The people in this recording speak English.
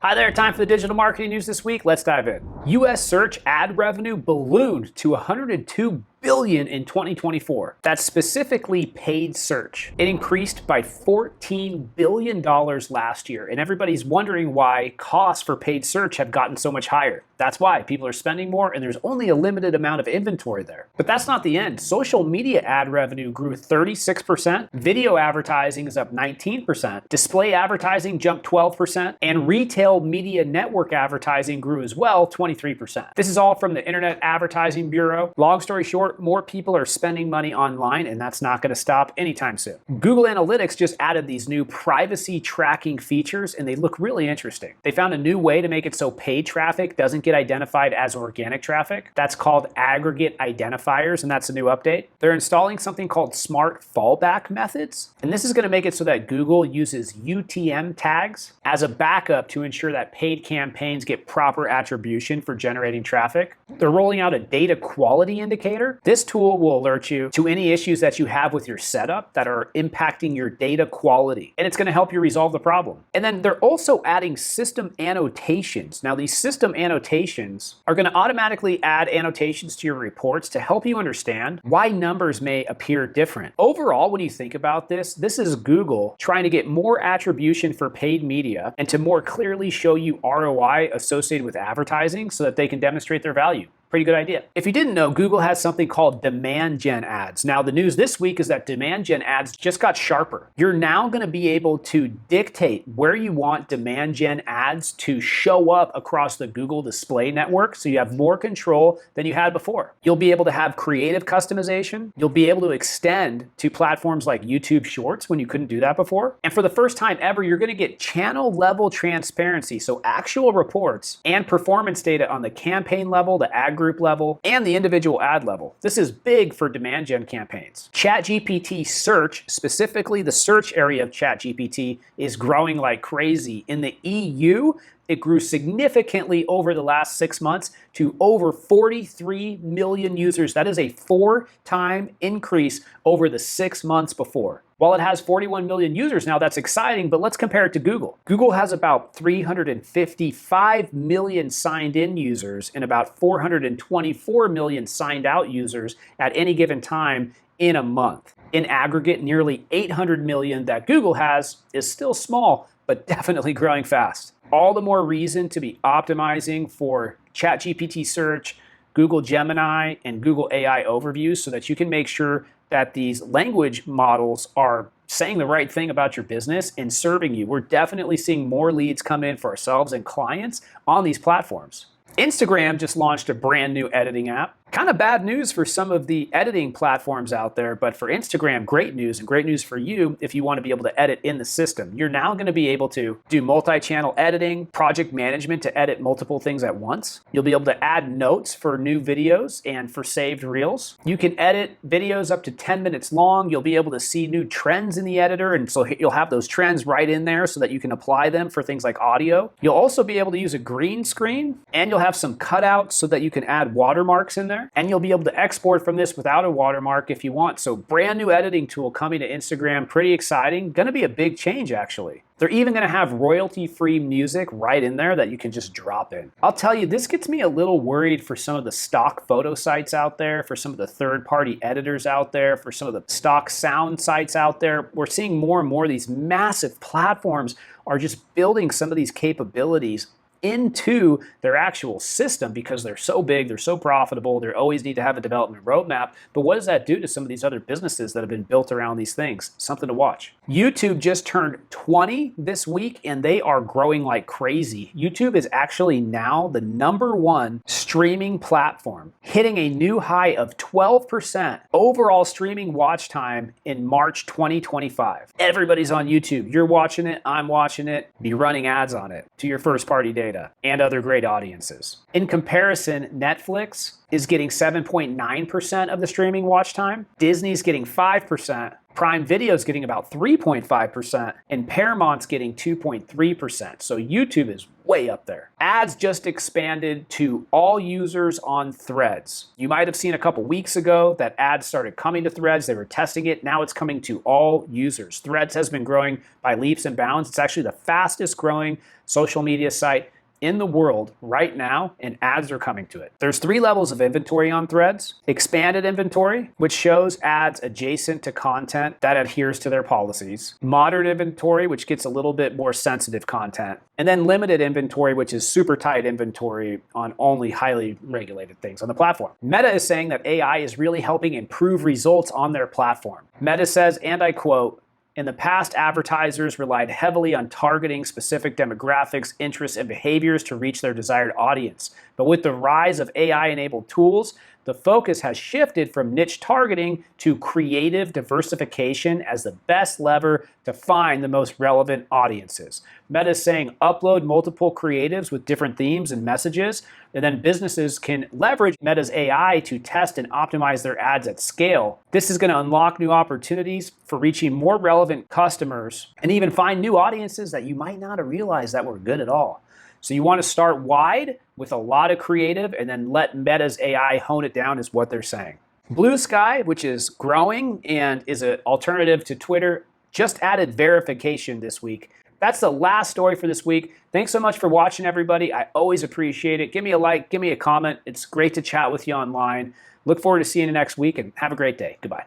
Hi there, time for the digital marketing news this week. Let's dive in. US search ad revenue ballooned to $102 billion in 2024. That's specifically paid search. It increased by $14 billion last year, and everybody's wondering why costs for paid search have gotten so much higher. That's why people are spending more, and there's only a limited amount of inventory there. But that's not the end. Social media ad revenue grew 36%, video advertising is up 19%, display advertising jumped 12%, and retail media network advertising grew as well, 23%. This is all from the Internet Advertising Bureau. Long story short, more people are spending money online, and that's not going to stop anytime soon. Google Analytics just added these new privacy tracking features, and they look really interesting. They found a new way to make it so paid traffic doesn't get identified as organic traffic. That's called aggregate identifiers, and that's a new update. They're installing something called smart fallback methods, and this is going to make it so that Google uses UTM tags as a backup to ensure that paid campaigns get proper attribution for generating traffic. They're rolling out a data quality indicator. This tool will alert you to any issues that you have with your setup that are impacting your data quality, and it's going to help you resolve the problem. And then they're also adding system annotations. Now, these system annotations are going to automatically add annotations to your reports to help you understand why numbers may appear different. Overall, when you think about this is Google trying to get more attribution for paid media and to more clearly show you ROI associated with advertising so that they can demonstrate their value. Pretty good idea. If you didn't know, Google has something called demand gen ads. Now, the news this week is that demand gen ads just got sharper. You're now going to be able to dictate where you want demand gen ads to show up across the Google display network, so you have more control than you had before. You'll be able to have creative customization. You'll be able to extend to platforms like YouTube Shorts when you couldn't do that before. And for the first time ever, you're going to get channel level transparency, so actual reports and performance data on the campaign level, the ad group level, and the individual ad level. This is big for demand gen campaigns. ChatGPT search, specifically the search area of ChatGPT, is growing like crazy. In the EU, it grew significantly over the last 6 months to over 43 million users. That is a 4-time increase over the 6 months before. While it has 41 million users now, that's exciting, but let's compare it to Google. Google has about 355 million signed in users and about 424 million signed out users at any given time in a month. In aggregate, nearly 800 million that Google has is still small, but definitely growing fast. All the more reason to be optimizing for ChatGPT search, Google Gemini, and Google AI overviews so that you can make sure that these language models are saying the right thing about your business and serving you. We're definitely seeing more leads come in for ourselves and clients on these platforms. Instagram just launched a brand new editing app. Kind of bad news for some of the editing platforms out there, but for Instagram, great news, and great news for you if you want to be able to edit in the system. You're now going to be able to do multi-channel editing, project management to edit multiple things at once. You'll be able to add notes for new videos and for saved reels. You can edit videos up to 10 minutes long. You'll be able to see new trends in the editor, and so you'll have those trends right in there so that you can apply them for things like audio. You'll also be able to use a green screen, and you'll have some cutouts so that you can add watermarks in there. And you'll be able to export from this without a watermark if you want. So brand new editing tool coming to Instagram, pretty exciting. Going to be a big change, actually. They're even going to have royalty-free music right in there that you can just drop in. I'll tell you, this gets me a little worried for some of the stock photo sites out there, for some of the third-party editors out there, for some of the stock sound sites out there. We're seeing more and more of these massive platforms are just building some of these capabilities into their actual system because they're so big, they're so profitable, they always need to have a development roadmap. But what does that do to some of these other businesses that have been built around these things? Something to watch. YouTube just turned 20 this week, and they are growing like crazy. YouTube is actually now the #1 streaming platform, hitting a new high of 12% overall streaming watch time in March 2025. Everybody's on YouTube. You're watching it, I'm watching it. Be running ads on it to your first-party data and other great audiences. In comparison, Netflix is getting 7.9% of the streaming watch time. Disney's getting 5%. Prime Video's getting about 3.5%, and Paramount's getting 2.3%. So YouTube is way up there. Ads just expanded to all users on Threads. You might have seen a couple weeks ago that ads started coming to Threads. They were testing it. Now it's coming to all users. Threads has been growing by leaps and bounds. It's actually the fastest growing social media site in the world right now, and ads are coming to it. There's 3 levels of inventory on Threads. Expanded inventory, which shows ads adjacent to content that adheres to their policies. Moderate inventory, which gets a little bit more sensitive content. And then limited inventory, which is super tight inventory on only highly regulated things on the platform. Meta is saying that AI is really helping improve results on their platform. Meta says, and I quote, "In the past, advertisers relied heavily on targeting specific demographics, interests, and behaviors to reach their desired audience. But with the rise of AI-enabled tools, the focus has shifted from niche targeting to creative diversification as the best lever to find the most relevant audiences." Meta is saying upload multiple creatives with different themes and messages, and then businesses can leverage Meta's AI to test and optimize their ads at scale. This is going to unlock new opportunities for reaching more relevant customers and even find new audiences that you might not have realized that were good at all. So you want to start wide with a lot of creative and then let Meta's AI hone it down is what they're saying. BlueSky, which is growing and is an alternative to Twitter, just added verification this week. That's the last story for this week. Thanks so much for watching, everybody. I always appreciate it. Give me a like, give me a comment. It's great to chat with you online. Look forward to seeing you next week, and have a great day. Goodbye.